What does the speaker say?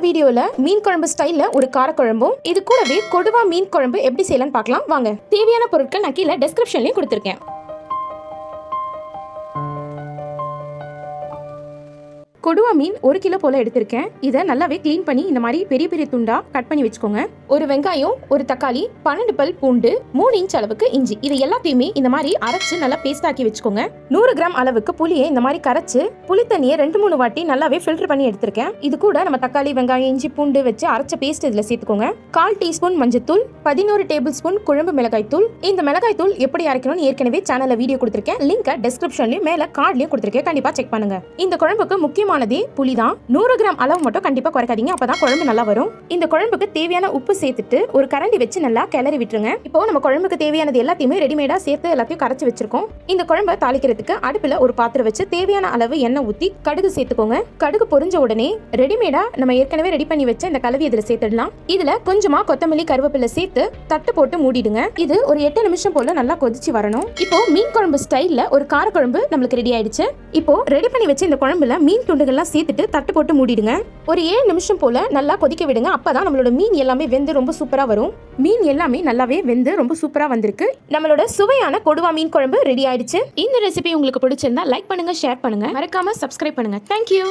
வீடியோல மீன் குழம்பு ஸ்டைல்ல ஒரு காரக்குழம்பும் இது கூடவே கொடுவா மீன் குழம்பு எப்படி செய்யலாம்னு பார்க்கலாம் வாங்க. தேவையான பொருட்கள் நான் கீழே டெஸ்கிரிப்ஷன்லயும் கொடுத்திருக்கேன். கொடுவா மீன் 1 கிலோ போல எடுத்திருக்கேன். இதை நல்லாவே க்ளீன் பண்ணி இந்த மாதிரி பெரிய பெரிய துண்டா கட் பண்ணி வச்சுக்கோங்க. ஒரு வெங்காயம், ஒரு தக்காளி, 12 பல் பூண்டு, 3 இன்ச் அளவுக்கு இஞ்சி, இது எல்லாத்தையுமே இந்த மாதிரி அரைச்சு நல்லா பேஸ்ட் ஆக்கி வச்சுக்கோங்க. 100 கிராம் அளவுக்கு புளியை இந்த மாதிரி கரைச்சு புளி தண்ணியை 2-3 வாட்டி நல்லாவே ஃபில்டர் பண்ணி எடுத்திருக்கேன். இது கூட நம்ம தக்காளி, வெங்காயம், இஞ்சி, பூண்டு வச்சு அரைச்ச பேஸ்ட் இதுல சேர்த்துக்கோங்க. 1/4 டீஸ்பூன் மஞ்சத்தூள், 11 டேபிள் ஸ்பூன் குழம்பு மிளகாய் தூள். இந்த மிளகாய் தூள் எப்படி அரைக்கணும்னு ஏற்கனவே சேனல்ல வீடியோ கொடுத்திருக்கேன். லிங்க் டெஸ்கிரிப்ஷன்லயும் மேல கார்ட்லயும் கொடுத்திருக்கேன். கண்டிப்பா செக் பண்ணுங்க. இந்த குழம்புக்கு முக்கியமானதே புளிதான். 100 கிராம் அளவு மட்டும் கண்டிப்பா குறைக்காதீங்க, அப்பதான் குழம்பு நல்லா வரும். இந்த குழம்புக்கு தேவையான உப்பு சேர்த்துட்டு ஒரு கரண்டி வச்சு நல்லா கிளறி விட்டுருங்க. இப்போ நம்ம குழம்புக்கு தேவையானது எல்லாத்தையுமே ரெடிமேடா சேர்த்து எல்லாத்தையும் கரைச்சு வச்சிருக்கோம். இந்த குழம்பை தாளிக்கிறதுக்கு அடுப்புல ஒரு பாத்திரம் வச்சு தேவையான அளவு எண்ணெய் ஊத்தி கடுகு சேர்த்துக்கோங்க. கடுகு பொரிஞ்ச உடனே ரெடிமேடா நம்ம ஏற்கனவே ரெடி பண்ணி வச்ச இந்த கலவை இதுல சேர்த்துடலாம். இதுல கொஞ்சமா கொத்தமல்லி, கருவேப்பிலை சேர்த்து தட்டு போட்டு மூடிடுங்க. இது ஒரு 8 நிமிஷம் போல நல்லா கொதிச்சு வரணும். இப்போ மீன் குழம்பு ஸ்டைல்ல ஒரு காரக்குழம்பு நம்மளுக்கு ரெடி ஆயிடுச்சு. இப்போ ரெடி பண்ணி வச்ச இந்த குழம்புல மீன் துண்டுகள்லாம் சேர்த்துட்டு தட்டு போட்டு மூடிடுங்க. ஒரு 7 நிமிஷம் போல நல்லா கொதிக்க விடுங்க. அப்பதான் நம்மளோட மீன் எல்லாமே வெந்து ரொம்ப சூப்பரா வரும். மீன் எல்லாமே நல்லாவே வெந்து ரொம்ப சூப்பரா வந்திருக்கு. நம்மளோட சுவையான கொடுவா மீன் குழம்பு ரெடி ஆயிடுச்சு. இந்த ரெசிபி உங்களுக்கு பிடிச்சிருந்தா லைக் பண்ணுங்க, ஷேர் பண்ணுங்க, மறக்காம சப்ஸ்கிரைப் பண்ணுங்க. தேங்க்யூ.